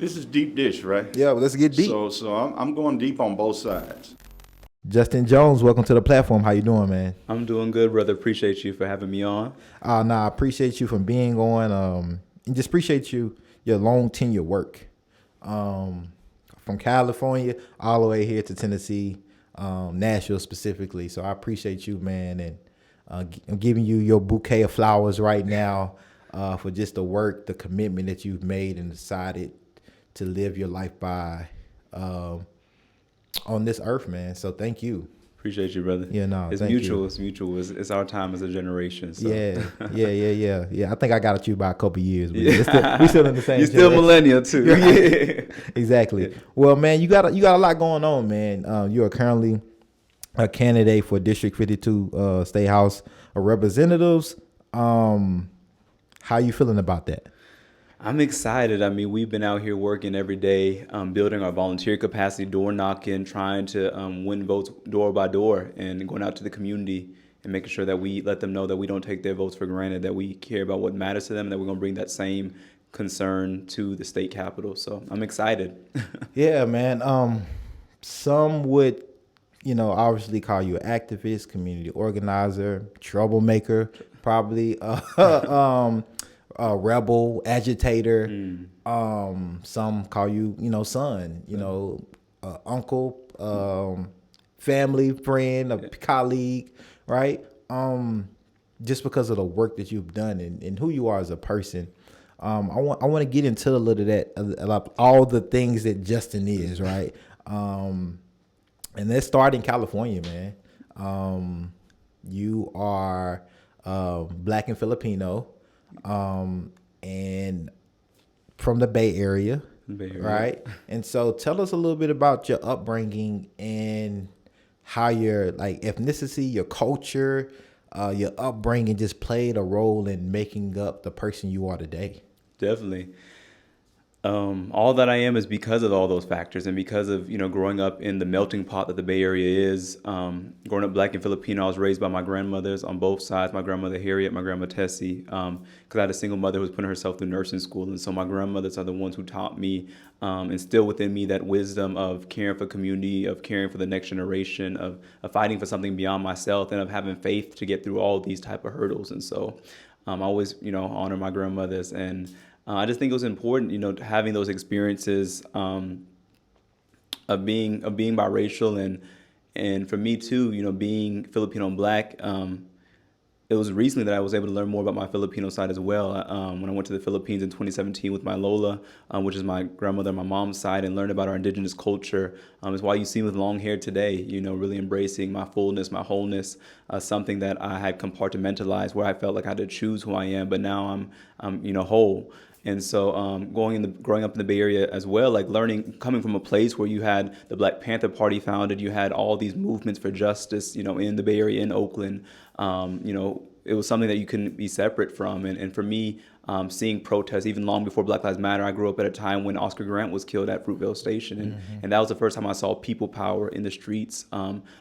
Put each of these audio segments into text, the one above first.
This is deep dish, right? Yeah, well, let's get deep. So I'm going deep on both sides. Justin Jones, welcome to the platform. How you doing, man? I'm doing good, brother. Appreciate you for having me on. I appreciate you for being on. And just appreciate your long tenure work. From California all the way here to Tennessee, Nashville specifically. So I appreciate you, man, and I'm giving you your bouquet of flowers right now for just the work, the commitment that you've made and decided to live your life by on this earth, man. So thank you. Appreciate you, brother. Yeah, no, it's thank mutual. you. It's mutual. It's our time as a generation. So. Yeah. I think I got at you by a couple years. But we still in the same. You're still millennial too. Yeah, exactly. Yeah. Well, man, you got a lot going on, man. You are currently a candidate for District 52 State House of Representatives. How you feeling about that? I'm excited. I mean, we've been out here working every day, building our volunteer capacity, door knocking, trying to win votes door by door, and going out to the community and making sure that we let them know that we don't take their votes for granted, that we care about what matters to them, and that we're going to bring that same concern to the state capitol. So I'm excited. Yeah, man. Some would, obviously call you an activist, community organizer, troublemaker, probably. Rebel, agitator. Some call you, son, uncle, family, friend, a colleague, right? Just because of the work that you've done and who you are as a person. I want to get into a little of that, all the things that Justin is, right? And let's start in California, man. You are Black and Filipino. And from the Bay Area, right? And so tell us a little bit about your upbringing and how your ethnicity, your culture, your upbringing just played a role in making up the person you are today. Definitely. All that I am is because of all those factors and because of, growing up in the melting pot that the Bay Area is. Growing up Black and Filipino, I was raised by my grandmothers on both sides, my grandmother Harriet, my grandma Tessie, because I had a single mother who was putting herself through nursing school. And so my grandmothers are the ones who taught me, instill within me that wisdom of caring for community, of caring for the next generation, of fighting for something beyond myself, and of having faith to get through all these type of hurdles. And so I always, honor my grandmothers, and I just think it was important, having those experiences of being biracial and for me too, being Filipino and Black. It was recently that I was able to learn more about my Filipino side as well. When I went to the Philippines in 2017 with my Lola, which is my grandmother on my mom's side, and learned about our indigenous culture. Is why you see me with long hair today, really embracing my fullness, my wholeness, something that I had compartmentalized where I felt like I had to choose who I am, but now I'm whole. And so growing up in the Bay Area as well, coming from a place where you had the Black Panther Party founded, you had all these movements for justice, in the Bay Area, in Oakland, it was something that you couldn't be separate from. And for me, seeing protests, even long before Black Lives Matter, I grew up at a time when Oscar Grant was killed at Fruitvale Station. And that was the first time I saw people power in the streets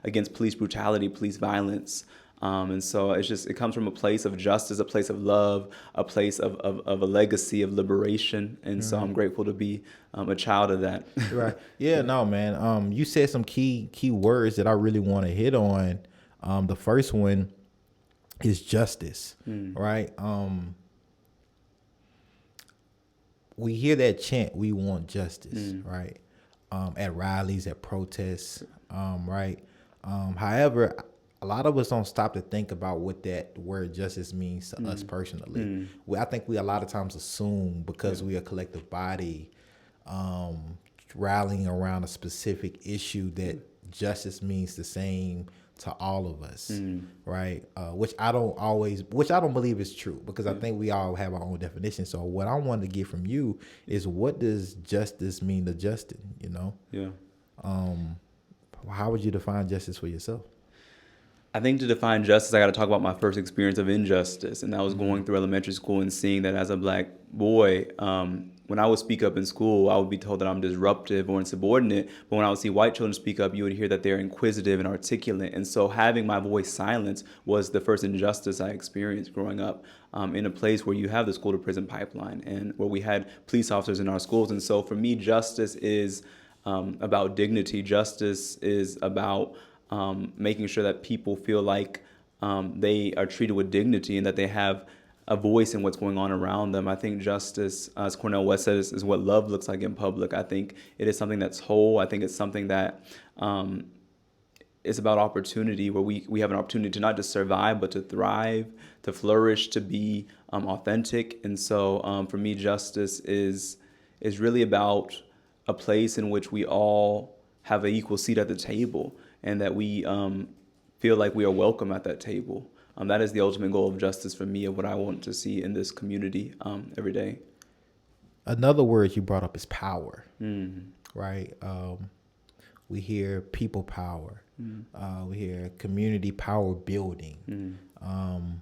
against police brutality, police violence. And so it comes from a place of justice, a place of love, a place of a legacy of liberation. And so I'm grateful to be a child of that. Right. Yeah, no, man. You said some key words that I really want to hit on. The first one is justice, right? We hear that chant, we want justice, right? At rallies, at protests, right? However, a lot of us don't stop to think about what that word justice means to us personally. I think we a lot of times assume because we are a collective body rallying around a specific issue that justice means the same to all of us, right? Which I don't believe is true, because I think we all have our own definition. So what I wanted to get from you is, what does justice mean to Justin, Yeah. How would you define justice for yourself? I think to define justice, I got to talk about my first experience of injustice. And that was going through elementary school and seeing that as a Black boy, when I would speak up in school, I would be told that I'm disruptive or insubordinate. But when I would see white children speak up, you would hear that they're inquisitive and articulate. And so having my voice silenced was the first injustice I experienced growing up in a place where you have the school to prison pipeline and where we had police officers in our schools. And so for me, justice is about dignity. Justice is about making sure that people feel like they are treated with dignity and that they have a voice in what's going on around them. I think justice, as Cornel West said, is what love looks like in public. I think it is something that's whole. I think it's something that is about opportunity, where we have an opportunity to not just survive, but to thrive, to flourish, to be authentic. And so for me, justice is really about a place in which we all have an equal seat at the table and that we feel like we are welcome at that table. That is the ultimate goal of justice for me, of what I want to see in this community every day. Another word you brought up is power, right? We hear people power. We hear community power building.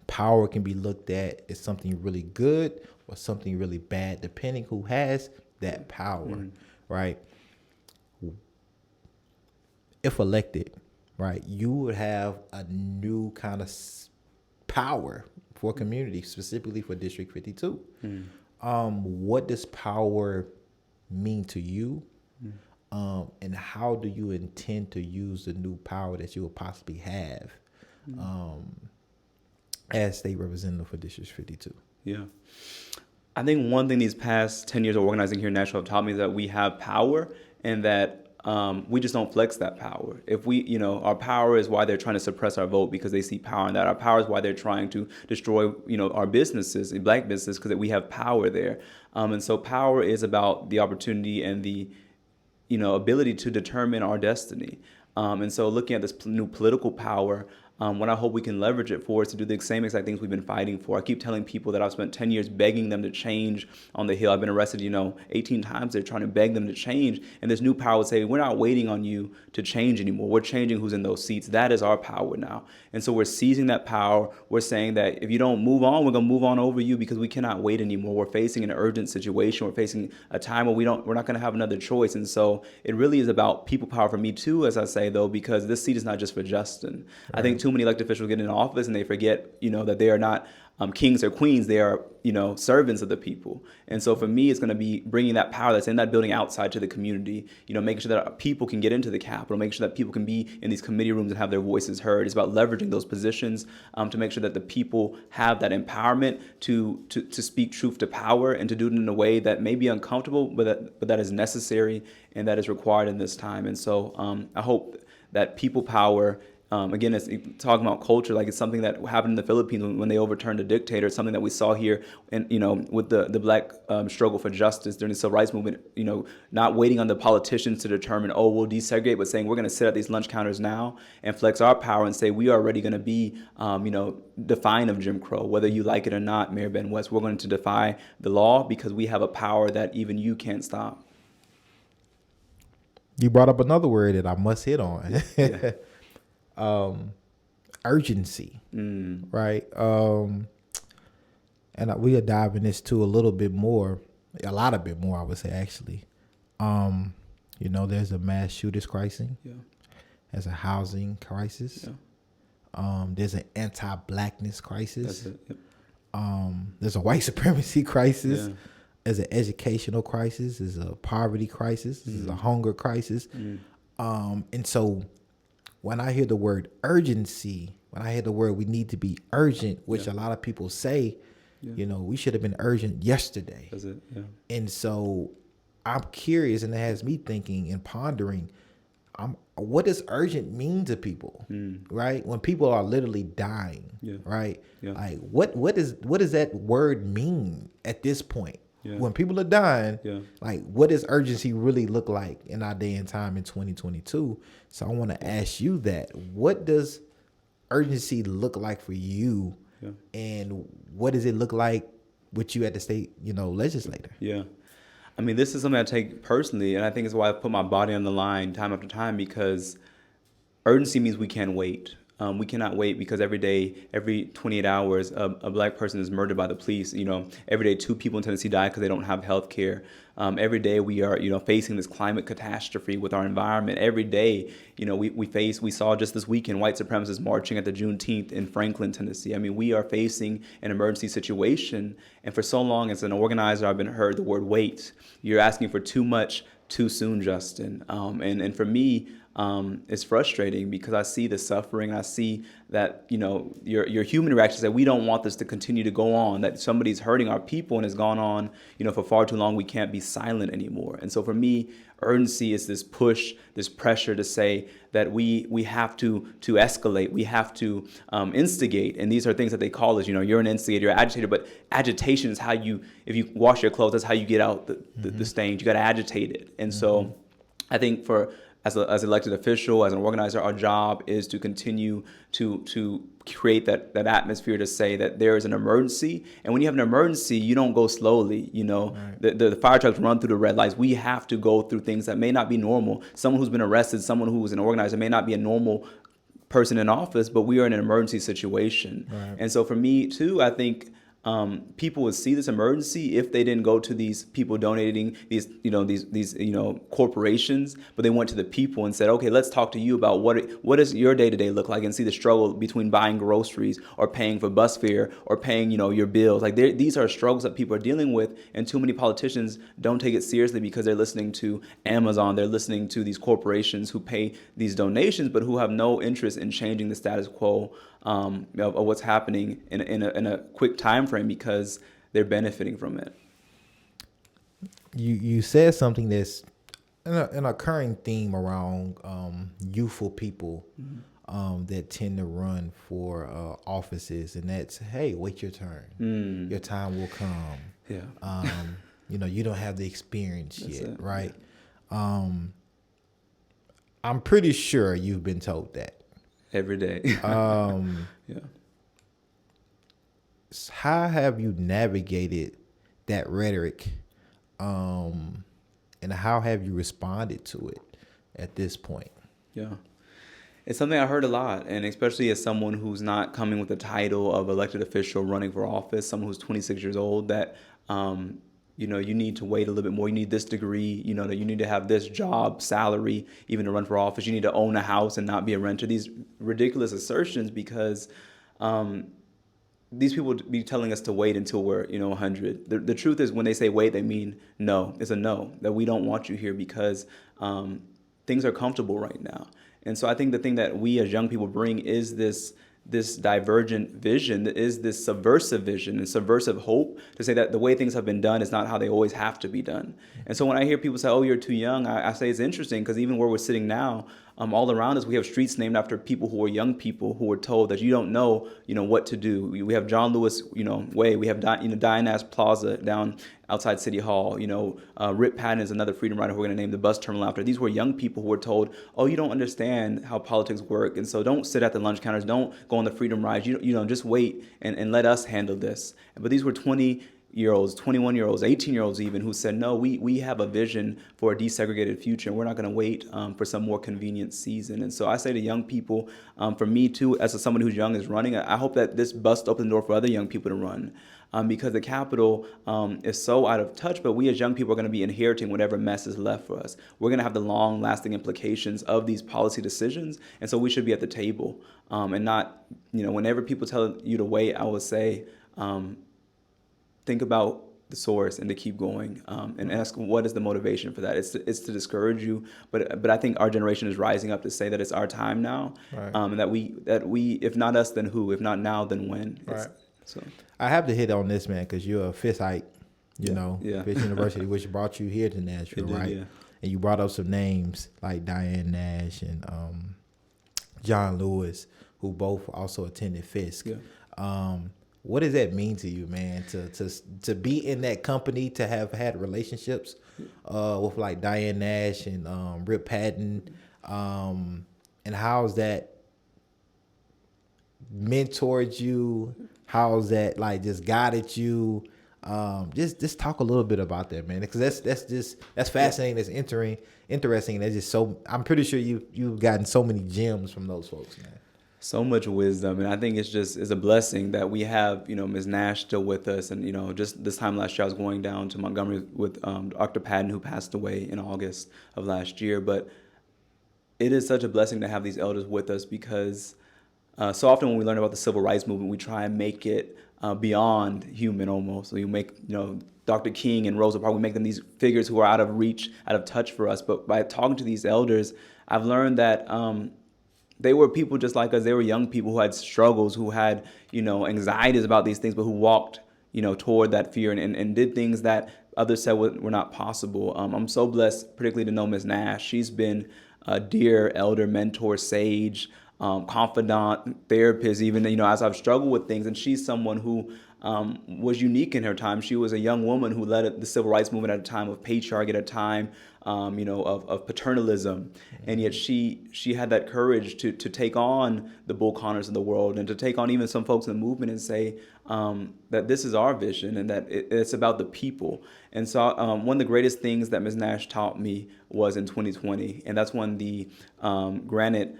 Power can be looked at as something really good or something really bad, depending who has that power, right? If elected, right, you would have a new kind of power for a community, specifically for District 52. What does power mean to you? And how do you intend to use the new power that you will possibly have as state representative for District 52? Yeah. I think one thing these past 10 years of organizing here in Nashville have taught me is that we have power and that we just don't flex that power. If we, our power is why they're trying to suppress our vote, because they see power in that. Our power is why they're trying to destroy, our businesses, Black businesses, because we have power there. And so power is about the opportunity and the, ability to determine our destiny. And so looking at this new political power, what I hope we can leverage it for is to do the same exact things we've been fighting for. I keep telling people that I've spent 10 years begging them to change on the Hill. I've been arrested, 18 times. They're trying to beg them to change. And this new power would say, we're not waiting on you to change anymore. We're changing who's in those seats. That is our power now. And so we're seizing that power. We're saying that if you don't move on, we're going to move on over you, because we cannot wait anymore. We're facing an urgent situation. We're facing a time where we're not going to have another choice. And so it really is about people power for me too, as I say, though, because this seat is not just for Justin. Right. I think too many elected officials get in office and they forget, that they are not kings or queens. They are, servants of the people. And so for me, it's going to be bringing that power that's in that building outside to the community, making sure that people can get into the Capitol, making sure that people can be in these committee rooms and have their voices heard. It's about leveraging those positions to make sure that the people have that empowerment to speak truth to power and to do it in a way that may be uncomfortable, but that is necessary and that is required in this time. And so I hope that people power, again, it's talking about culture, like it's something that happened in the Philippines when they overturned a dictator. It's something that we saw here, and with the Black struggle for justice during the Civil Rights Movement. Not waiting on the politicians to determine, we'll desegregate, but saying we're going to sit at these lunch counters now and flex our power and say we are already going to be, defiant of Jim Crow, whether you like it or not, Mayor Ben West. We're going to defy the law because we have a power that even you can't stop. You brought up another word that I must hit on. Yeah. Urgency, right? And we'll dive in this too a lot bit more, I would say, actually. There's a mass shooters crisis. Yeah. There's a housing crisis. Yeah. There's an anti-Blackness crisis. That's it. Yep. There's a white supremacy crisis. Yeah. There's an educational crisis. There's a poverty crisis. There's a hunger crisis. And so when I hear the word urgency, when I hear the word we need to be urgent, which a lot of people say, we should have been urgent yesterday. That's it. Yeah. And so I'm curious, and it has me thinking and pondering, what does urgent mean to people, right? When people are literally dying, right? Yeah. Like what does that word mean at this point? Yeah. When people are dying, like what does urgency really look like in our day and time in 2022? So I want to ask you that. What does urgency look like for you? Yeah. And what does it look like with you at the state, legislator? Yeah. I mean, this is something I take personally, and I think it's why I put my body on the line time after time, because urgency means we can't wait. We cannot wait because every day, every 28 hours, a black person is murdered by the police. Every day 2 people in Tennessee die because they don't have health care. Every day we are, facing this climate catastrophe with our environment. Every day, we saw just this weekend white supremacists marching at the Juneteenth in Franklin, Tennessee. I mean, we are facing an emergency situation. And for so long as an organizer, I've been heard the word wait. You're asking for too much too soon, Justin. And for me, it's frustrating because I see the suffering. I see that, your human reaction is that we don't want this to continue to go on, that somebody's hurting our people and has gone on, for far too long. We can't be silent anymore. And so for me, urgency is this push, this pressure to say that we have to escalate. We have to instigate. And these are things that they call us, you're an instigator, you're an agitator, but agitation is how if you wash your clothes, that's how you get out the stains. You got to agitate it. And so I think as an elected official, as an organizer, our job is to continue to create that atmosphere to say that there is an emergency. And when you have an emergency, you don't go slowly. Right. The fire trucks run through the red lights. We have to go through things that may not be normal. Someone who's been arrested, someone who was an organizer may not be a normal person in office, but we are in an emergency situation. Right. And so for me, too, I think people would see this emergency if they didn't go to these people donating, these corporations, but they went to the people and said, okay, let's talk to you about what does your day-to-day look like, and see the struggle between buying groceries or paying for bus fare or paying, your bills. Like these are struggles that people are dealing with, and too many politicians don't take it seriously because they're listening to Amazon, they're listening to these corporations who pay these donations, but who have no interest in changing the status quo of what's happening in a quick time frame because they're benefiting from it. You said something that's an occurring theme around youthful people that tend to run for offices, and that's, hey, wait your turn. Your time will come. Yeah. You don't have the experience that's yet, right? Yeah. I'm pretty sure you've been told that. Every day. Yeah. How have you navigated that rhetoric, and how have you responded to it at this point? Yeah. It's something I heard a lot, and especially as someone who's not coming with the title of elected official running for office, someone who's 26 years old, that you need to wait a little bit more. You need this degree, that you need to have this job, salary, even to run for office. You need to own a house and not be a renter. These ridiculous assertions because these people be telling us to wait until we're, 100. The truth is when they say wait, they mean no. It's a no, that we don't want you here because things are comfortable right now. And so I think the thing that we as young people bring is this divergent vision, is this subversive vision and subversive hope to say that the way things have been done is not how they always have to be done. And so when I hear people say, oh, you're too young, I say it's interesting because even where we're sitting now, all around us, we have streets named after people who are young people who were told that you don't know, what to do. We have John Lewis, Way. We have, Diane Nash Plaza down outside City Hall. Rip Patton is another freedom rider who we're going to name the bus terminal after. These were young people who were told, oh, you don't understand how politics work. And so don't sit at the lunch counters. Don't go on the freedom rides. Just wait and let us handle this. But these were 20-year-olds, 21-year-olds, 18-year-olds even, who said, no, we have a vision for a desegregated future, and we're not going to wait for some more convenient season. And so I say to young people, for me too, as someone who's young is running, I hope that this bus opens the door for other young people to run. Because the Capitol is so out of touch, but we as young people are going to be inheriting whatever mess is left for us. We're going to have the long-lasting implications of these policy decisions, and so we should be at the table. And not, whenever people tell you to wait, I would say, think about the source and to keep going, and ask what is the motivation for that. It's to discourage you, but I think our generation is rising up to say that it's our time now, right. And that we if not us, then who? If not now, then when? Right. So I have to hit on this, man, because you're a Fishite, Fish University, which brought you here to Nashville, right? Yeah. And you brought up some names like Diane Nash and John Lewis, who both also attended Fisk. Yeah. What does that mean to you, man, to be in that company, to have had relationships with like Diane Nash and Rip Patton, and how's that mentored you? How's that like just guided you? Just talk a little bit about that, man, because that's fascinating. That's interesting. And that's just so. I'm pretty sure you've gotten so many gems from those folks, man. So much wisdom, and I think it's a blessing that we have, Ms. Nash still with us. And just this time last year, I was going down to Montgomery with Dr. Patton, who passed away in August of last year. But it is such a blessing to have these elders with us, because so often when we learn about the civil rights movement, we try and make it beyond human almost. So we make, Dr. King and Rosa Parks, we make them these figures who are out of reach, out of touch for us. But by talking to these elders, I've learned that they were people just like us. They were young people who had struggles, who had, anxieties about these things, but who walked, toward that fear and did things that others said were not possible. I'm so blessed, particularly to know Ms. Nash. She's been a dear elder, mentor, sage, confidant, therapist, even, as I've struggled with things. And she's someone who was unique in her time. She was a young woman who led the civil rights movement at a time of patriarchy, at a time, of paternalism. And yet she had that courage to take on the Bull Connors of the world, and to take on even some folks in the movement and say that this is our vision, and that it's about the people. And so one of the greatest things that Ms. Nash taught me was in 2020, and that's when the granite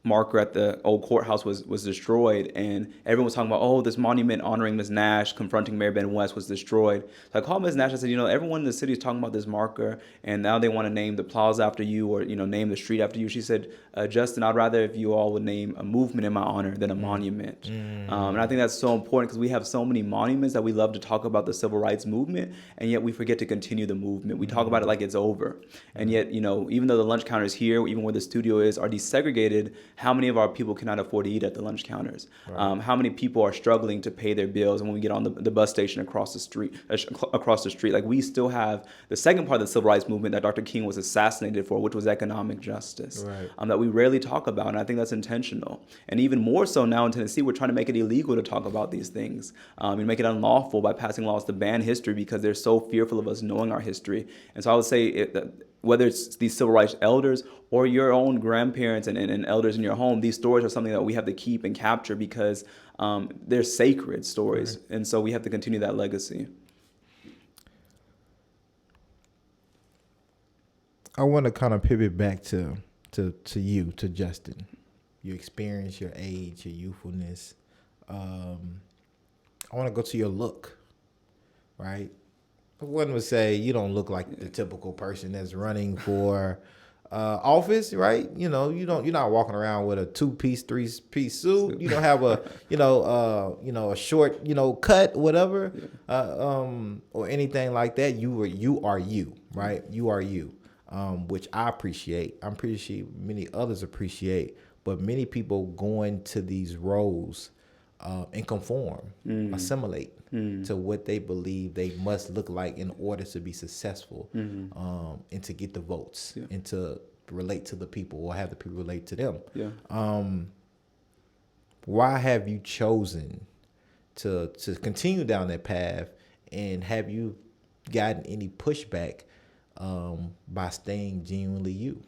marker at the old courthouse was destroyed, and everyone was talking about, oh, this monument honoring Ms. Nash confronting Mayor Ben West was destroyed. So I called Ms. Nash. I said, everyone in the city is talking about this marker, and now they want to name the plaza after you, or name the street after you. She said, Justin, I'd rather if you all would name a movement in my honor than a monument. And I think that's so important, because we have so many monuments that we love to talk about the civil rights movement, and yet we forget to continue the movement. We talk about it like it's over, and yet even though the lunch counters here, even where the studio is, are desegregated, how many of our people cannot afford to eat at the lunch counters? Right. How many people are struggling to pay their bills? And when we get on the bus station across the street, like, we still have the second part of the civil rights movement that Dr. King was assassinated for, which was economic justice, right. That we rarely talk about. And I think that's intentional. And even more so now in Tennessee, we're trying to make it illegal to talk about these things, and make it unlawful by passing laws to ban history, because they're so fearful of us knowing our history. And so I would say whether it's these civil rights elders or your own grandparents and elders in your home, these stories are something that we have to keep and capture, because they're sacred stories. Right. And so we have to continue that legacy. I want to kind of pivot back to you, to Justin. Your experience, your age, your youthfulness. I want to go to your look, right? One would say you don't look like the typical person that's running for office, right? You're not walking around with a 2-piece, 3-piece suit. You don't have a a short cut, whatever, or anything like that. You are you, right? You are you, which I appreciate. I'm pretty sure many others appreciate, but many people go into these roles and conform, assimilate to what they believe they must look like in order to be successful, and to get the votes, and to relate to the people, or have the people relate to them. Yeah. Why have you chosen to continue down that path, and have you gotten any pushback by staying genuinely you?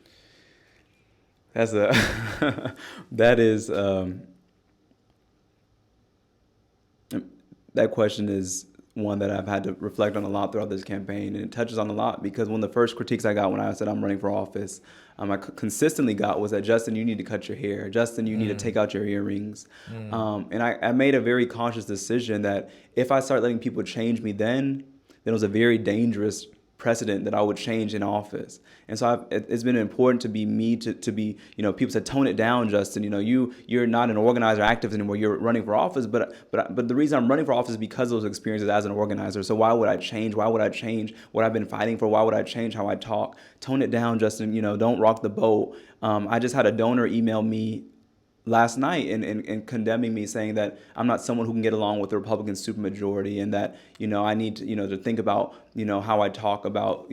That question is one that I've had to reflect on a lot throughout this campaign, and it touches on a lot, because one of the first critiques I got when I said I'm running for office, I consistently got, was that, Justin, you need to cut your hair. Justin, you need to take out your earrings. And I made a very conscious decision that if I start letting people change me, then it was a very dangerous precedent that I would change in office. And so it's been important to be me, to be, people said, tone it down, Justin. You're not an organizer, activist anymore. You're running for office. But the reason I'm running for office is because of those experiences as an organizer. So why would I change? Why would I change what I've been fighting for? Why would I change how I talk? Tone it down, Justin. Don't rock the boat. I just had a donor email me last night and condemning me, saying that I'm not someone who can get along with the Republican supermajority, and that I need to to think about how I talk about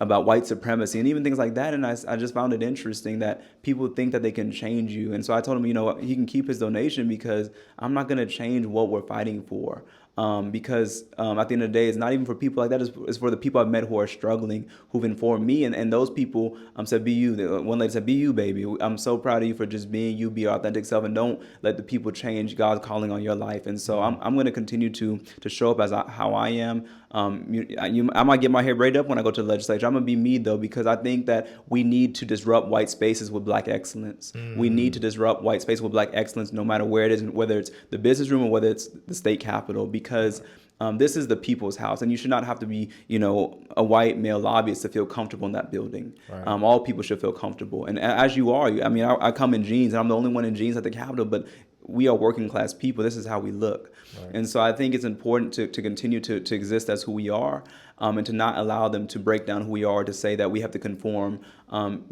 about white supremacy and even things like that. And I just found it interesting that people think that they can change you. And so I told him he can keep his donation, because I'm not going to change what we're fighting for. Because at the end of the day, it's not even for people like that. It's for the people I've met who are struggling, who've informed me. And those people said, be you. One lady said, be you, baby. I'm so proud of you for just being you, be your authentic self, and don't let the people change God's calling on your life. And so I'm going to continue to show up as how I am, I might get my hair braided up when I go to the legislature. I'm going to be me, though, because I think that we need to disrupt white spaces with Black excellence. We need to disrupt white spaces with Black excellence, no matter where it is, whether it's the business room or whether it's the state capitol, because this is the people's house, and you should not have to be, a white male lobbyist to feel comfortable in that building. Right. All people should feel comfortable, and as you are. I come in jeans, and I'm the only one in jeans at the Capitol, but we are working class people. This is how we look. Right. And so I think it's important to continue to exist as who we are, and to not allow them to break down who we are, to say that we have to conform,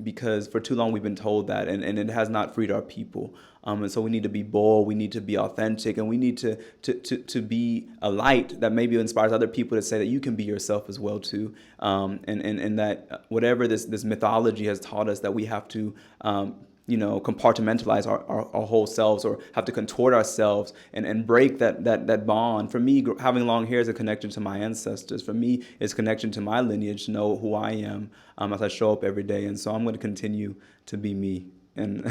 because for too long we've been told that, and it has not freed our people. And so we need to be bold, we need to be authentic, and we need to be a light that maybe inspires other people to say that you can be yourself as well too. And that whatever this mythology has taught us, that we have to compartmentalize our whole selves, or have to contort ourselves and break that bond. For me, having long hair is a connection to my ancestors. For me, it's a connection to my lineage, to know who I am as I show up every day. And so I'm going to continue to be me and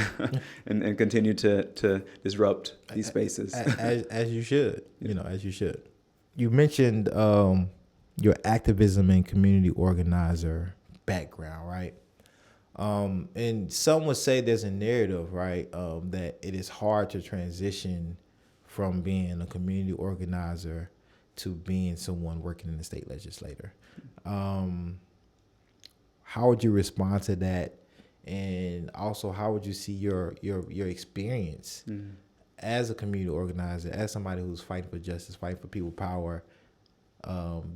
and continue to disrupt these spaces. As you should, as you should. You mentioned your activism and community organizer background, right? And some would say there's a narrative, right, that it is hard to transition from being a community organizer to being someone working in the state legislature. How would you respond to that? And also, how would you see your experience as a community organizer, as somebody who's fighting for justice, fighting for people power,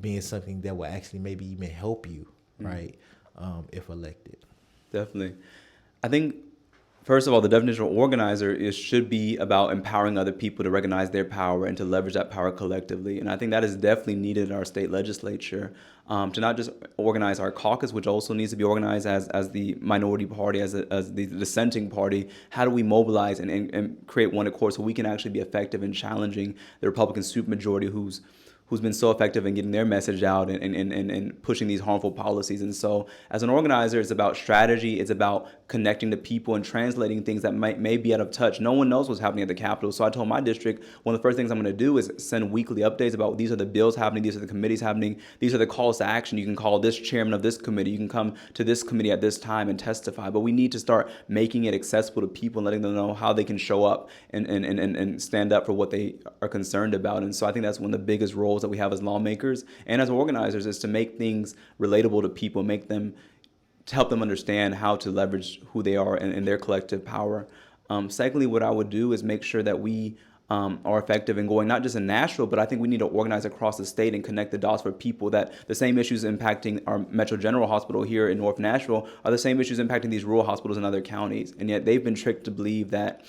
being something that will actually maybe even help you, right, if elected? Definitely. I think, first of all, the definition of organizer should be about empowering other people to recognize their power and to leverage that power collectively. And I think that is definitely needed in our state legislature, to not just organize our caucus, which also needs to be organized as the minority party, as the dissenting party. How do we mobilize and create one accord so we can actually be effective in challenging the Republican supermajority who's been so effective in getting their message out and pushing these harmful policies. And so as an organizer, it's about strategy. It's about connecting to people and translating things that may be out of touch. No one knows what's happening at the Capitol. So I told my district, one of the first things I'm going to do is send weekly updates about these are the bills happening, these are the committees happening, these are the calls to action. You can call this chairman of this committee. You can come to this committee at this time and testify. But we need to start making it accessible to people and letting them know how they can show up and stand up for what they are concerned about. And so I think that's one of the biggest roles that we have as lawmakers and as organizers, is to make things relatable to people, to help them understand how to leverage who they are and their collective power. Secondly, what I would do is make sure that we are effective in going not just in Nashville, but I think we need to organize across the state and connect the dots for people, that the same issues impacting our Metro General Hospital here in North Nashville are the same issues impacting these rural hospitals in other counties. And yet they've been tricked to believe that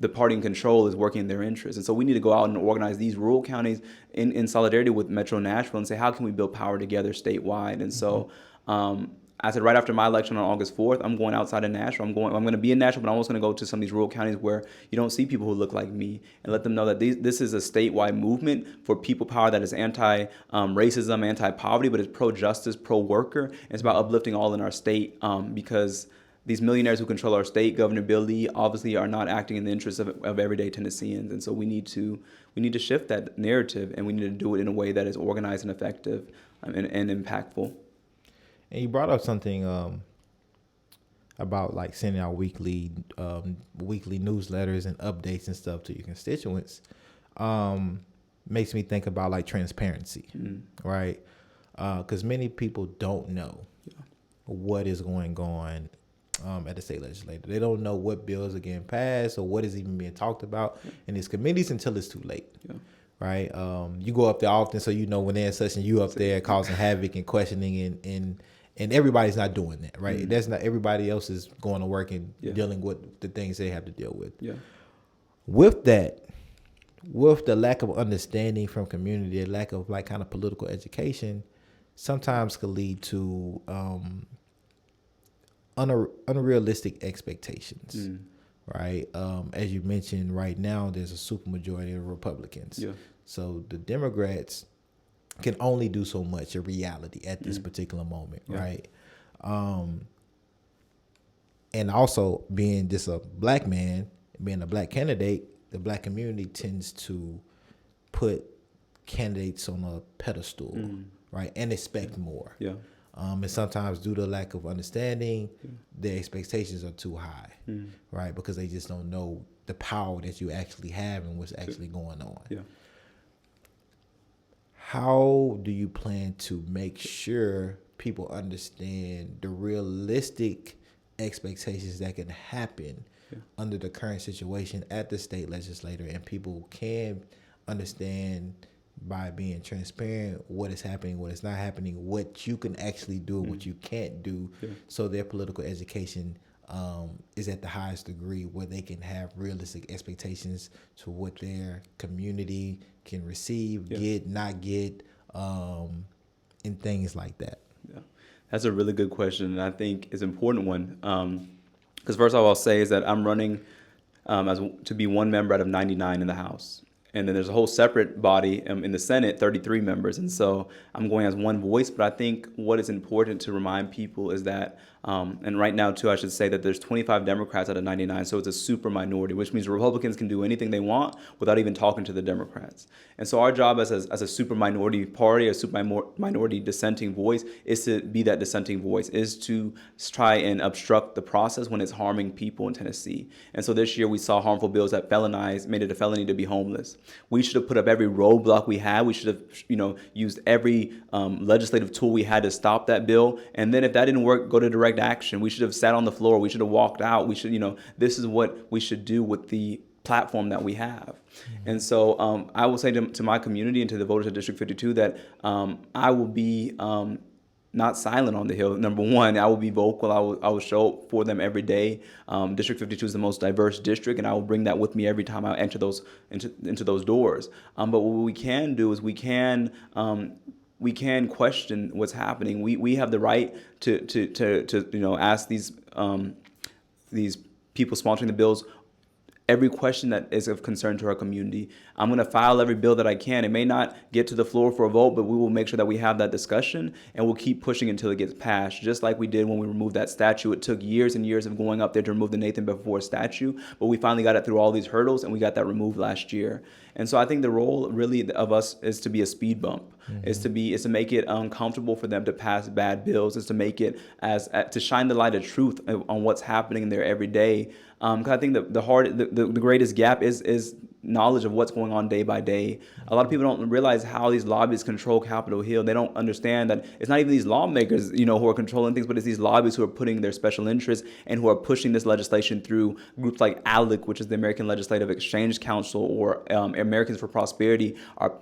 the party in control is working in their interest. And so we need to go out and organize these rural counties in solidarity with Metro Nashville and say, how can we build power together statewide? And so I said, right after my election on August 4th, I'm going outside of Nashville. I'm going to be in Nashville, but I'm also going to go to some of these rural counties where you don't see people who look like me, and let them know that this is a statewide movement for people power that is anti-racism, anti-poverty, but it's pro-justice, pro-worker. And it's about uplifting all in our state, because these millionaires who control our state, Governor Bill Lee, obviously are not acting in the interests of everyday Tennesseans. And so we need to shift that narrative, and we need to do it in a way that is organized and effective and impactful. And you brought up something about like sending out weekly newsletters and updates and stuff to your constituents. Makes me think about like transparency, right? Because many people don't know what is going on at the state legislature. They don't know what bills are getting passed or what is even being talked about in these committees until it's too late. Yeah. Right. You go up there often, so you know when they're in session, you up there causing havoc and questioning, and everybody's not doing that, right? Mm-hmm. That's not, everybody else is going to work and dealing with the things they have to deal with. Yeah. With that, with the lack of understanding from community, the lack of like kind of political education, sometimes could lead to unrealistic expectations. Right. As you mentioned, right now there's a supermajority of Republicans. Yeah. So the Democrats can only do so much in reality at this particular moment, right? And also being just a black man, being a black candidate, the black community tends to put candidates on a pedestal, right, and expect more. Yeah. And sometimes due to lack of understanding, their expectations are too high, right, because they just don't know the power that you actually have and what's actually going on. Yeah. How do you plan to make sure people understand the realistic expectations that can happen under the current situation at the state legislature, and people can understand by being transparent what is happening, what is not happening, what you can actually do, what you can't do, so their political education is at the highest degree where they can have realistic expectations to what their community can receive, get, not get, and things like that. Yeah, that's a really good question, and I think it's an important one. Because first of all, I'll say is that I'm running to be one member out of 99 in the House. And then there's a whole separate body in the Senate, 33 members. And so I'm going as one voice. But I think what is important to remind people is that, and right now, too, I should say that there's 25 Democrats out of 99. So it's a super minority, which means Republicans can do anything they want without even talking to the Democrats. And so our job as a super minority party, a super minority dissenting voice, is to be that dissenting voice, is to try and obstruct the process when it's harming people in Tennessee. And so this year we saw harmful bills that made it a felony to be homeless. We should have put up every roadblock we had. We should have, used every legislative tool we had to stop that bill. And then if that didn't work, go to direct action. We should have sat on the floor. We should have walked out. We should, this is what we should do with the platform that we have. And so I will say to my community and to the voters of District 52 that I will be not silent on the Hill. Number one, I will be vocal. I will show up for them every day. District 52 is the most diverse district, and I will bring that with me every time I enter those into those doors. But what we can do is we can question what's happening. We have the right to ask these people sponsoring the bills every question that is of concern to our community. I'm going to file every bill that I can. It may not get to the floor for a vote, but we will make sure that we have that discussion, and we'll keep pushing until it gets passed, just like we did when we removed that statue. It took years and years of going up there to remove the Nathan Bedford statue, but we finally got it through all these hurdles, and we got that removed last year. And so I think the role really of us is to be a speed bump, is to make it uncomfortable for them to pass bad bills, is to make it to shine the light of truth on what's happening there every day. 'Cause I think the greatest gap is knowledge of what's going on day by day. A lot of people don't realize how these lobbyists control Capitol Hill. They don't understand that it's not even these lawmakers, who are controlling things, but it's these lobbyists who are putting their special interests and who are pushing this legislation through groups like ALEC, which is the American Legislative Exchange Council, or Americans for Prosperity, are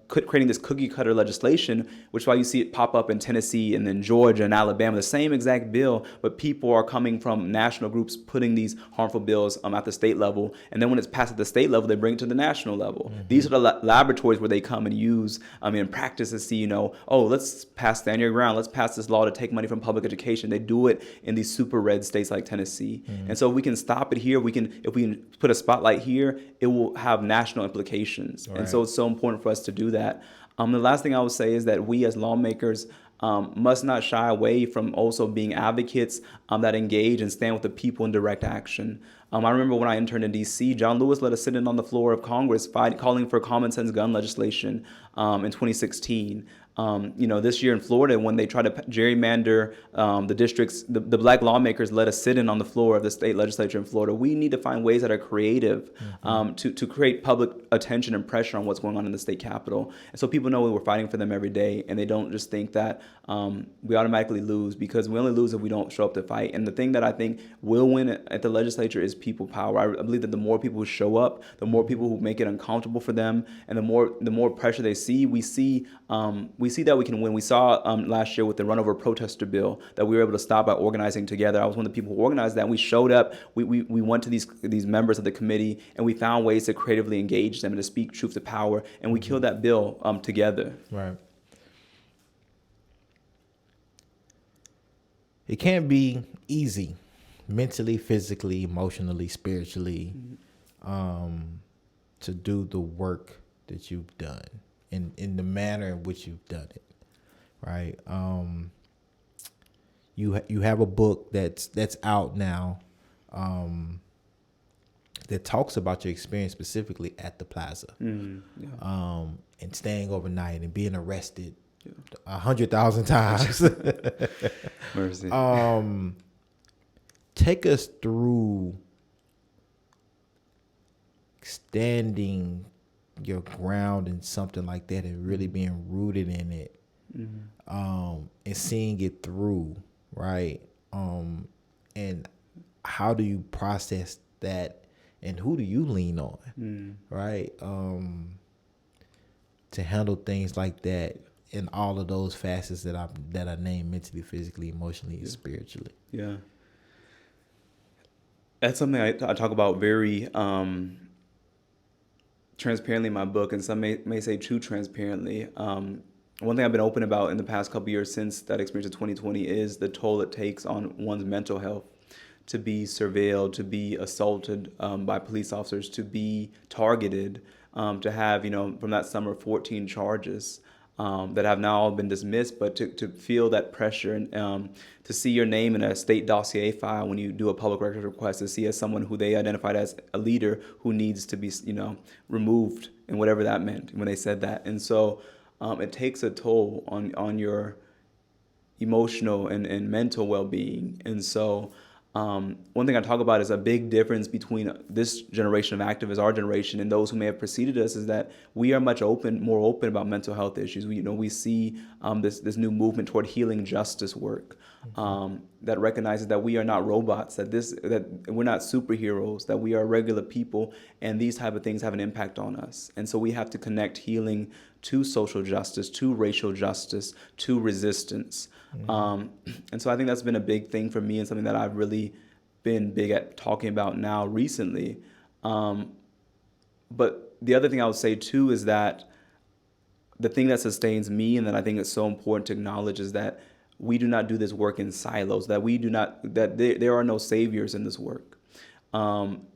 creating this cookie cutter legislation, which is why you see it pop up in Tennessee and then Georgia and Alabama, the same exact bill, but people are coming from national groups putting these harmful bills at the state level. And then when it's passed at the state level, they bring it to the national level. These are the laboratories where they come and use in practice to see, let's pass stand your ground. Let's pass this law to take money from public education. They do it in these super red states like Tennessee. And so if we can stop it here, if we can put a spotlight here, it will have national implications. Right. And so it's so important for us to do that. The last thing I would say is that we as lawmakers must not shy away from also being advocates that engage and stand with the people in direct action. I remember when I interned in D.C., John Lewis let us sit in on the floor of Congress calling for common sense gun legislation in 2016. This year in Florida, when they try to gerrymander the districts, the black lawmakers let us sit in on the floor of the state legislature in Florida. We need to find ways that are creative to create public attention and pressure on what's going on in the state capitol. And so people know we're fighting for them every day, and they don't just think that we automatically lose, because we only lose if we don't show up to fight. And the thing that I think will win at the legislature is people power. I believe that the more people who show up, the more people who make it uncomfortable for them, and the more pressure they see, we see that we can win. We saw last year with the run over protester bill that we were able to stop by organizing together. I was one of the people who organized that. We showed up. We went to these members of the committee, and we found ways to creatively engage them and to speak truth to power, and we killed that bill together. Right. It can't be easy, mentally, physically, emotionally, spiritually, to do the work that you've done in the manner in which you've done it, right? You have a book that's out now, that talks about your experience specifically at the plaza, Yeah. and staying overnight and being arrested 100,000 times. Mercy. Take us through standing your ground in something like that and really being rooted in it, and seeing it through, right? And how do you process that, and who do you lean on, right? To handle things like that in all of those facets that I named: mentally, physically, emotionally, and spiritually. Yeah. That's something I talk about very transparently in my book, and some may say too transparently. One thing I've been open about in the past couple years since that experience of 2020 is the toll it takes on one's mental health, to be surveilled, to be assaulted by police officers, to be targeted, to have, from that summer, 14 charges that have now all been dismissed, but to feel that pressure and to see your name in a state dossier file when you do a public records request, to see as someone who they identified as a leader who needs to be, removed, and whatever that meant when they said that. And so it takes a toll on your emotional and mental well-being. And so one thing I talk about is a big difference between this generation of activists, our generation, and those who may have preceded us, is that we are more open about mental health issues. We see this new movement toward healing justice work that recognizes that we are not robots, that we're not superheroes, that we are regular people, and these type of things have an impact on us. And so we have to connect healing to social justice, to racial justice, to resistance. And so I think that's been a big thing for me, and something that I've really been big at talking about now recently. But the other thing I would say too is that the thing that sustains me, and that I think is so important to acknowledge, is that we do not do this work in silos, that there are no saviors in this work.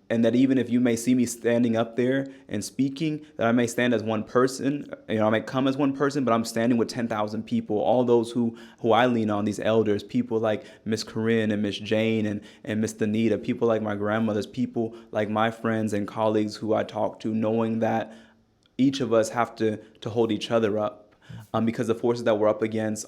And that even if you may see me standing up there and speaking, that I may stand as one person, I may come as one person, but I'm standing with 10,000 people, all those who I lean on, these elders, people like Miss Corinne and Miss Jane and Miss Danita, people like my grandmothers, people like my friends and colleagues who I talk to, knowing that each of us have to hold each other up, because the forces that we're up against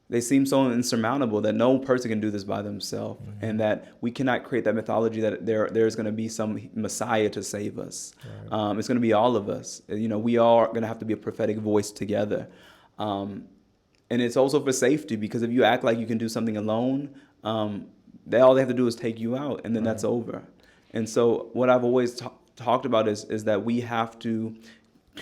they seem so insurmountable that no person can do this by themselves, and that we cannot create that mythology that there's going to be some Messiah to save us. Right. It's going to be all of us. We are going to have to be a prophetic voice together. And it's also for safety, because if you act like you can do something alone, all they have to do is take you out, and then that's over. And so what I've always talked about is that we have to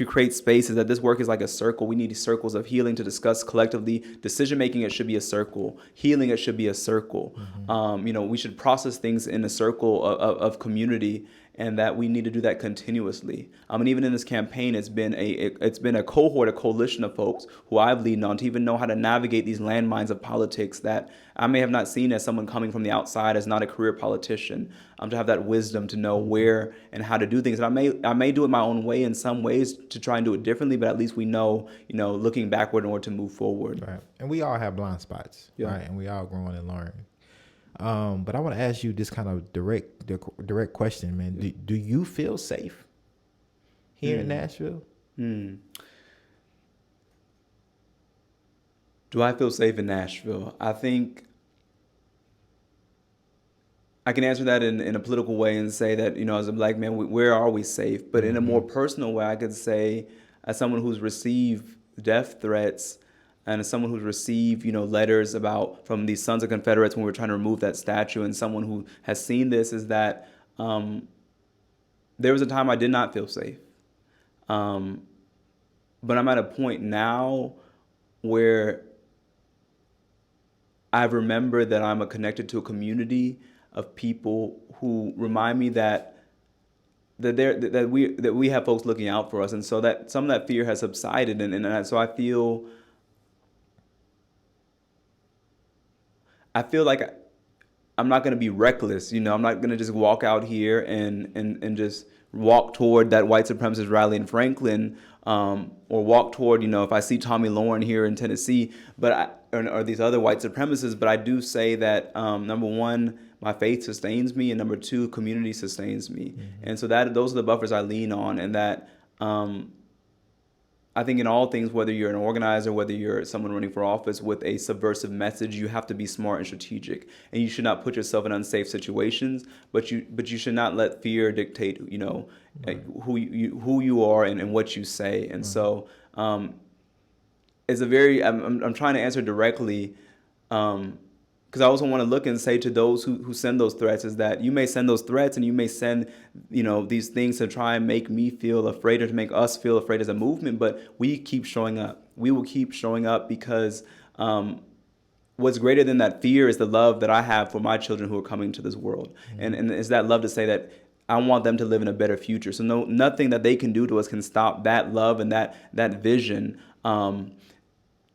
create spaces, that this work is like a circle. We need these circles of healing to discuss collectively. Decision making, it should be a circle. Healing, it should be a circle. We should process things in a circle of community, and that we need to do that continuously. And even in this campaign, it's been a cohort, a coalition of folks who I've leaned on to even know how to navigate these landmines of politics that I may have not seen as someone coming from the outside, as not a career politician, to have that wisdom to know where and how to do things. And I may do it my own way in some ways to try and do it differently, but at least we know, looking backward in order to move forward. Right. And we all have blind spots, right? And we all growing and learning. But I want to ask you this kind of direct question, man. Do you feel safe here in Nashville? Do I feel safe in Nashville? I think I can answer that in a political way and say that, as a black man, where are we safe? But in a more personal way, I could say, as someone who's received death threats, and as someone who's received, letters from these Sons of Confederates when we were trying to remove that statue, and someone who has seen this, is that there was a time I did not feel safe. But I'm at a point now where I've remembered that I'm connected to a community of people who remind me that we have folks looking out for us, and so that some of that fear has subsided, and so I feel like I'm not going to be reckless. I'm not going to just walk out here and just walk toward that white supremacist rally in Franklin, or walk toward, if I see Tommy Lauren here in Tennessee, or these other white supremacists. But I do say that, number one, my faith sustains me, and number two, community sustains me. And so those are the buffers I lean on, and that, I think in all things, whether you're an organizer, whether you're someone running for office with a subversive message, you have to be smart and strategic, and you should not put yourself in unsafe situations. But you should not let fear dictate, like who you are and what you say. And so, it's a very I'm trying to answer directly. Because I also want to look and say to those who send those threats is that you may send those threats and you may send, these things to try and make me feel afraid or to make us feel afraid as a movement, but we keep showing up. We will keep showing up because what's greater than that fear is the love that I have for my children who are coming to this world. And it's that love to say that I want them to live in a better future. So nothing that they can do to us can stop that love and that vision,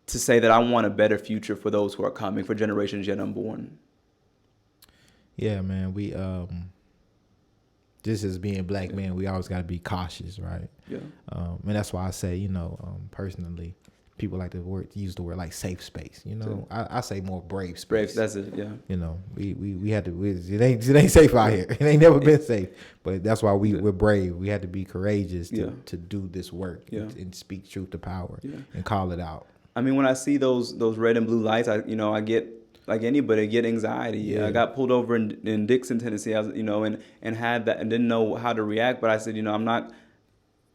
to say that I want a better future for those who are coming, for generations yet unborn. Yeah, man. We just as being black men, we always got to be cautious, right? Yeah. And that's why I say, personally, people like to use the word like safe space. I say more brave space. Brave, that's it. Yeah. We had to. It ain't safe out here. It ain't never been safe. But that's why we're brave. We had to be courageous to do this work and speak truth to power and call it out. I mean, when I see those red and blue lights, I get, like anybody, I get anxiety. Yeah. I got pulled over in Dixon, Tennessee. I was, and had that and didn't know how to react. But I said, I'm not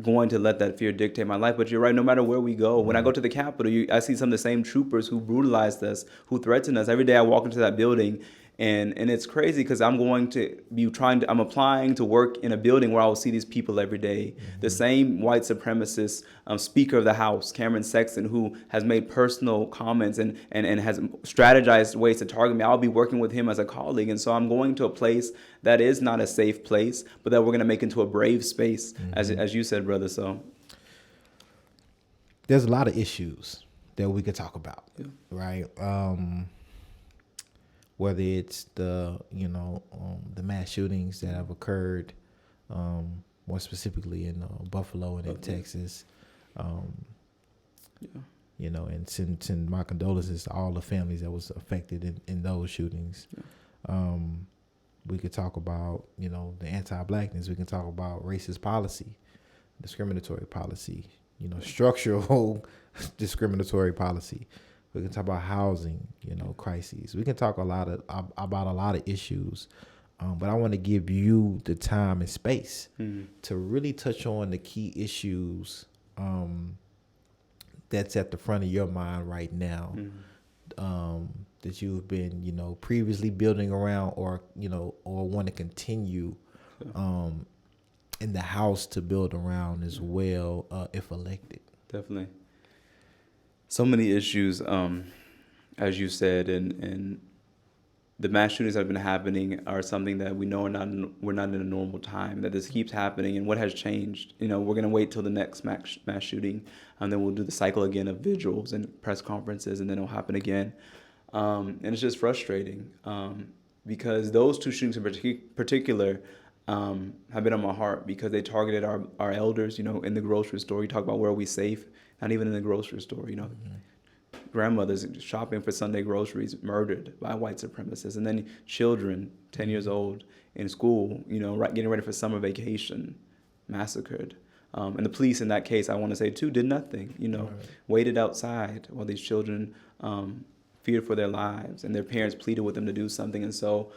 going to let that fear dictate my life. But you're right. No matter where we go, when I go to the Capitol, I see some of the same troopers who brutalized us, who threatened us. Every day I walk into that building. And it's crazy because I'm applying to work in a building where I will see these people every day. The same white supremacist Speaker of the House, Cameron Sexton, who has made personal comments and has strategized ways to target me. I'll be working with him as a colleague. And so I'm going to a place that is not a safe place, but that we're going to make into a brave space, as you said, brother. So there's a lot of issues that we could talk about, right? Whether it's the mass shootings that have occurred, more specifically in Buffalo and in Texas, and send my condolences to all the families that was affected in those shootings. We could talk about the anti-blackness. We can talk about racist policy, discriminatory policy, structural discriminatory policy. We can talk about housing, crises. We can talk about a lot of issues, but I want to give you the time and space to really touch on the key issues that's at the front of your mind right now, that you've been, previously building around, or want to continue in the House to build around as well, if elected. Definitely. So many issues, as you said, and the mass shootings that have been happening are something that we know we're not in a normal time, that this keeps happening. And what has changed? We're going to wait till the next mass shooting, and then we'll do the cycle again of vigils and press conferences, and then it'll happen again. And it's just frustrating because those two shootings in particular have been on my heart because they targeted our elders, in the grocery store. You talk about where are we safe? Not even in the grocery store, grandmothers shopping for Sunday groceries murdered by white supremacists, and then children 10 years old in school, getting ready for summer vacation, massacred. And the police in that case, I want to say too, did nothing, waited outside while these children feared for their lives, and their parents pleaded with them to do something. And so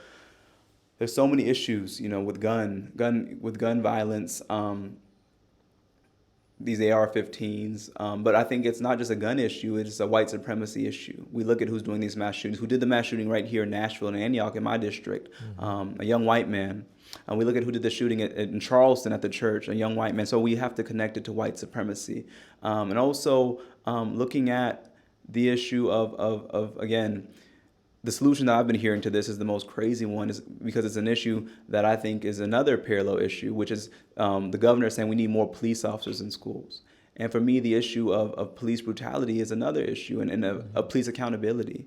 there's so many issues, with gun violence, these AR-15s, but I think it's not just a gun issue, it's a white supremacy issue. We look at who's doing these mass shootings, who did the mass shooting right here in Nashville and Antioch in my district, a young white man. We look at who did the shooting in Charleston at the church, a young white man. So we have to connect it to white supremacy. And also looking at the issue of again, the solution that I've been hearing to this is the most crazy one, is because it's an issue that I think is another parallel issue, which is the governor saying we need more police officers in schools. And for me, the issue of police brutality is another issue, and of police accountability.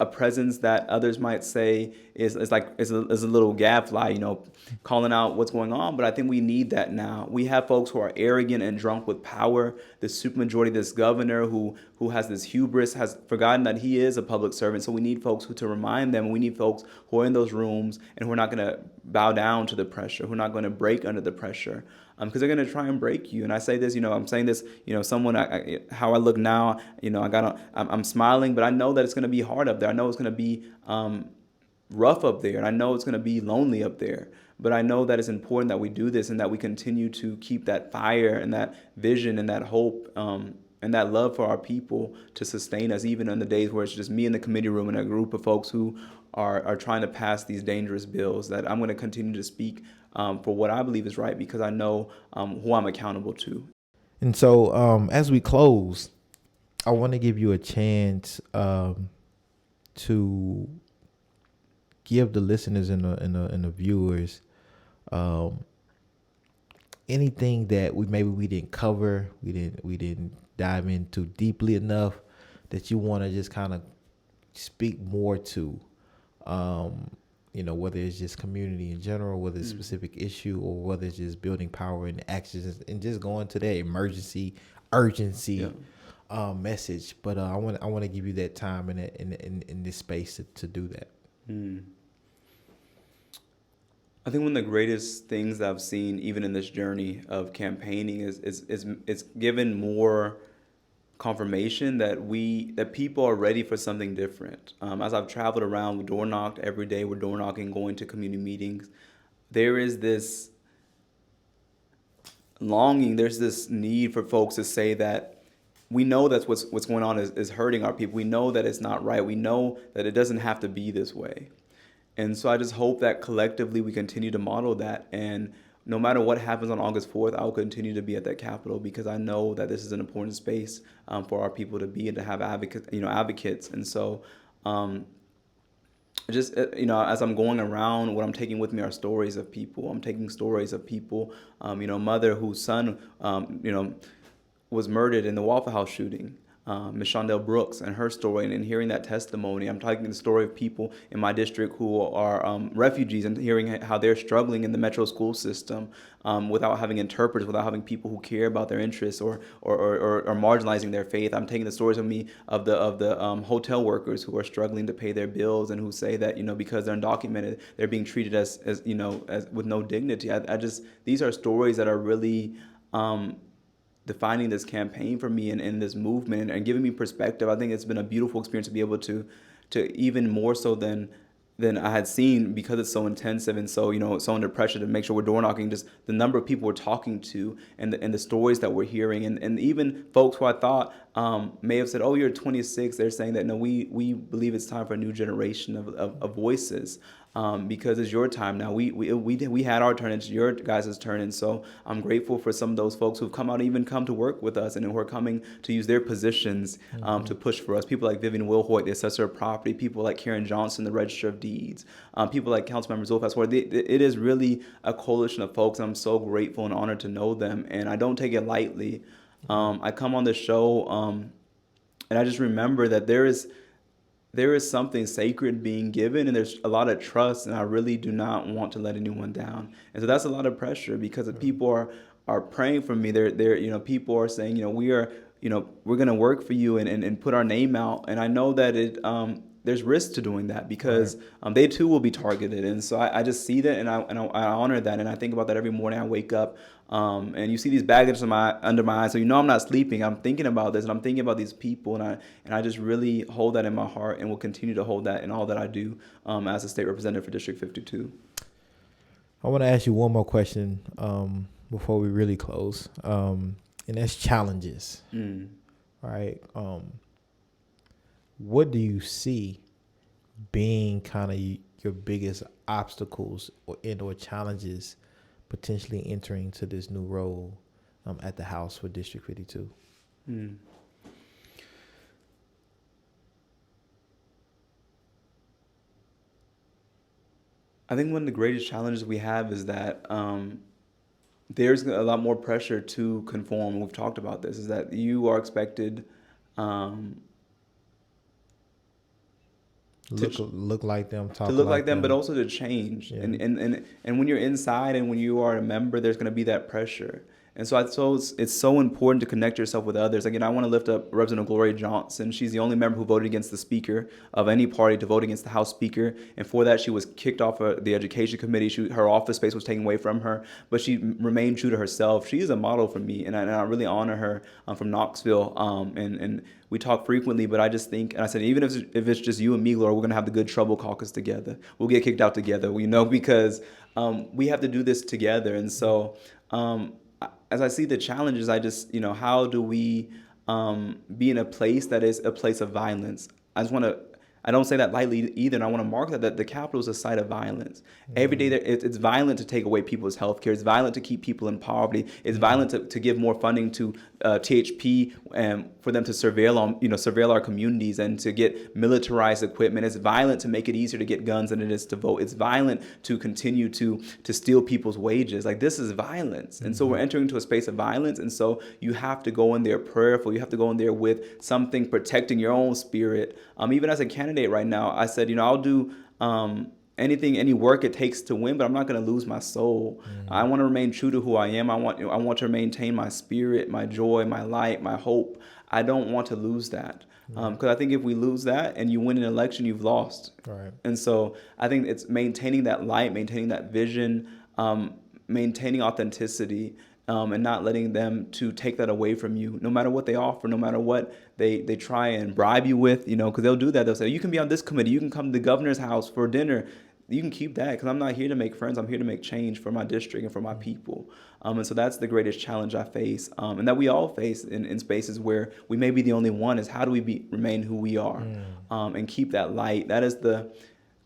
a presence that others might say is a little gadfly, calling out what's going on. But I think we need that now. We have folks who are arrogant and drunk with power. The supermajority, this governor who has this hubris, has forgotten that he is a public servant. So we need folks to remind them. We need folks who are in those rooms and who are not going to bow down to the pressure, who are not going to break under the pressure. Because they're going to try and break you. And I say this, I'm saying this, how I look now, I'm smiling, but I know that it's going to be hard up there. I know it's going to be rough up there, and I know it's going to be lonely up there. But I know that it's important that we do this and that we continue to keep that fire and that vision and that hope and that love for our people to sustain us, even on the days where it's just me in the committee room and a group of folks who are trying to pass these dangerous bills. That I'm going to continue to speak for what I believe is right, because I know who I'm accountable to. And so as we close, I want to give you a chance to give the listeners and the viewers anything that we didn't cover, we didn't dive into deeply enough, that you want to just kind of speak more to. Whether it's just community in general, whether it's a specific issue, or whether it's just building power and actions and just going to that urgency message. But I want to give you that time and in this space to do that. I think one of the greatest things that I've seen, even in this journey of campaigning, is it's given more confirmation that people are ready for something different. As I've traveled around, we door knocked every day. We're door knocking, going to community meetings. There is this longing. There's this need for folks to say that we know that what's going on is hurting our people. We know that it's not right. We know that it doesn't have to be this way. And so I just hope that collectively we continue to model that. And no matter what happens on August 4th, I will continue to be at that Capitol, because I know that this is an important space for our people to be and to have advocates. And so as I'm going around, what I'm taking with me are stories of people. I'm taking stories of people, mother whose son, was murdered in the Waffle House shooting. Ms. Shondell Brooks and her story, and hearing that testimony. I'm talking the story of people in my district who are refugees, and hearing how they're struggling in the metro school system without having interpreters, without having people who care about their interests or marginalizing their faith. I'm taking the stories of the hotel workers who are struggling to pay their bills and who say that because they're undocumented, they're being treated as with no dignity. These are stories that are really defining this campaign for me and this movement and giving me perspective. I think it's been a beautiful experience to be able to even more so than I had seen, because it's so intensive and so so under pressure to make sure we're door knocking, just the number of people we're talking to and the stories that we're hearing, and even folks who I thought may have said, oh, you're 26, they're saying that no, we believe it's time for a new generation of voices. Because it's your time now. We had our turn. It's your guys' turn, and so I'm grateful for some of those folks who've come to work with us and who are coming to use their positions to push for us. People like Vivian Wilhoit, the assessor of property. People like Karen Johnson, the Register of Deeds. People like Councilmember Zulfas. It is really a coalition of folks. I'm so grateful and honored to know them, and I don't take it lightly. I come on the show, and I just remember that there is something sacred being given, and there's a lot of trust, and I really do not want to let anyone down. And so that's a lot of pressure, because if people are praying for me, they're people are saying, we're going to work for you and put our name out. And I know that there's risk to doing that, because they too will be targeted. And so I just see that, and I honor that, and I think about that every morning I wake up. And you see these baggage under my eyes, so I'm not sleeping. I'm thinking about this, and I'm thinking about these people, and I just really hold that in my heart, and will continue to hold that in all that I do as a state representative for District 52. I want to ask you one more question before we really close, and that's challenges. Right? What do you see being kind of your biggest obstacles or challenges potentially entering to this new role at the House for District 52? I think one of the greatest challenges we have is that there's a lot more pressure to conform. We've talked about this, is that you are expected look like them, talk to look like like them, but also to change. Yeah. And when you're inside and when you are a member, there's going to be that pressure. And so it's so important to connect yourself with others. Again, I want to lift up Representative Gloria Johnson. She's the only member who voted against the Speaker of any party to vote against the House Speaker. And for that, she was kicked off of the Education Committee. Her office space was taken away from her, but she remained true to herself. She is a model for me, and I really honor her from Knoxville. And we talk frequently, but I just think, and I said, even if it's just you and me, Gloria, we're going to have the Good Trouble Caucus together. We'll get kicked out together, because we have to do this together. And so, as I see the challenges, I just, how do we be in a place that is a place of violence? I don't say that lightly either, and I want to mark that the Capitol is a site of violence. Mm-hmm. Every day it's violent to take away people's health care. It's violent to keep people in poverty. It's violent to give more funding to THP and for them to surveil our communities and to get militarized equipment. It's violent to make it easier to get guns than it is to vote. It's violent to continue to steal people's wages. Like, this is violence. Mm-hmm. And so we're entering into a space of violence. And so you have to go in there prayerful. You have to go in there with something protecting your own spirit. Even as a candidate right now, I said, I'll do any work it takes to win, but I'm not going to lose my soul. Mm-hmm. I want to remain true to who I am. I want to maintain my spirit, my joy, my light, my hope. I don't want to lose that. Because I think if we lose that and you win an election, you've lost. Right. And so I think it's maintaining that light, maintaining that vision, maintaining authenticity, and not letting them to take that away from you, no matter what they offer, no matter what they try and bribe you with, because they'll do that. They'll say, you can be on this committee, you can come to the governor's house for dinner. You can keep that, because I'm not here to make friends. I'm here to make change for my district and for my people. And so that's the greatest challenge I face, and that we all face in spaces where we may be the only one, is how do we remain who we are, and keep that light. That is the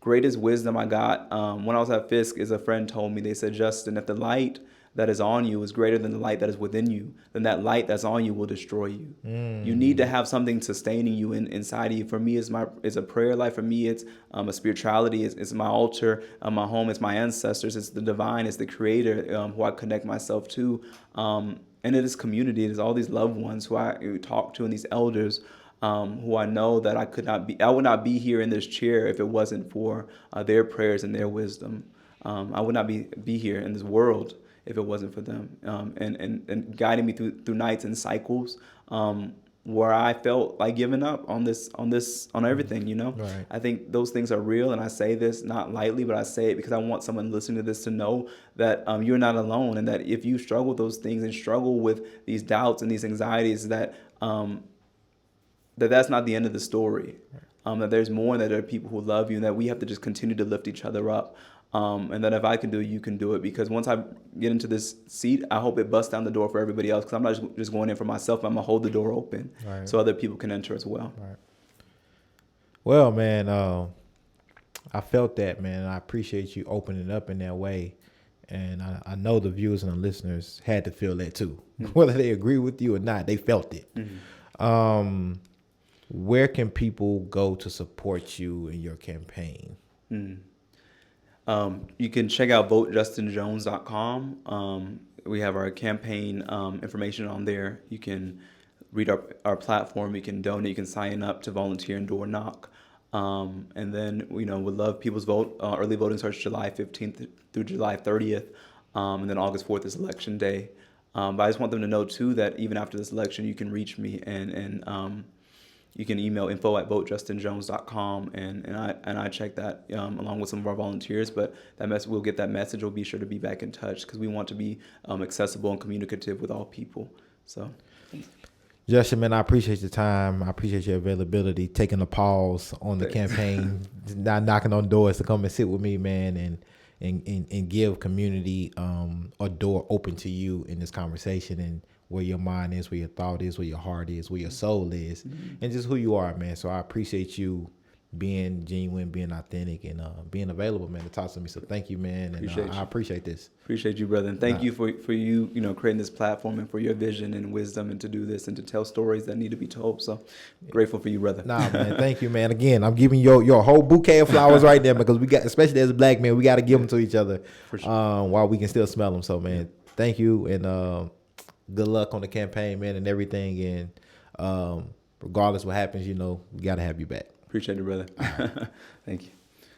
greatest wisdom I got when I was at Fisk. Is a friend told me, they said, Justin, if the light that is on you is greater than the light that is within you, then that light that's on you will destroy you. You need to have something sustaining you inside of you. For me, it's a prayer life. For me, it's a spirituality. It's my altar, my home. It's my ancestors. It's the divine. It's the creator who I connect myself to. And it is community. It is all these loved ones who I talk to, and these elders who I know that I would not be here in this chair if it wasn't for their prayers and their wisdom. I would not be here in this world if it wasn't for them, and guiding me through nights and cycles where I felt like giving up on everything, Right. I think those things are real, and I say this not lightly, but I say it because I want someone listening to this to know that you're not alone, and that if you struggle with those things and struggle with these doubts and these anxieties, that that's not the end of the story, that there's more, and that there are people who love you, and that we have to just continue to lift each other up. And that if I can do it, you can do it. Because once I get into this seat, I hope it busts down the door for everybody else. Because I'm not just going in for myself. I'm going to hold the door open, right, so other people can enter as well. Right. Well, man, I felt that, man. I appreciate you opening up in that way. And I know the viewers and the listeners had to feel that too. Mm-hmm. Whether they agree with you or not, they felt it. Mm-hmm. Where can people go to support you in your campaign? Mm-hmm. You can check out votejustinjones.com. We have our campaign information on there. You can read our platform. You can donate. You can sign up to volunteer and door knock. And then, would love people's vote. Early voting starts July 15th through July 30th. And then August 4th is Election Day. But I just want them to know, too, that even after this election, you can reach me and you can email info@votejustinjones.com, and I check that along with some of our volunteers. But we'll get that message. We'll be sure to be back in touch because we want to be accessible and communicative with all people. So, Justin, man, I appreciate your time. I appreciate your availability, taking a pause on the campaign, not knocking on doors to come and sit with me, man, and give community a door open to you in this conversation, and where your mind is, where your thought is, where your heart is, where your soul is, mm-hmm, and just who you are, man. So I appreciate you being genuine, being authentic, and being available, man, to talk to me. So thank you, man, and I appreciate this. Appreciate you, brother, and thank you for you creating this platform and for your vision and wisdom and to do this and to tell stories that need to be told. So grateful for you, brother. Nah, man, thank you, man. Again, I'm giving your whole bouquet of flowers right there, because we got, especially as a black man, we got to give them to each other, for sure, while we can still smell them. So, man, thank you, and good luck on the campaign, man, and everything. And regardless what happens, we got to have you back. Appreciate it, brother. Thank you.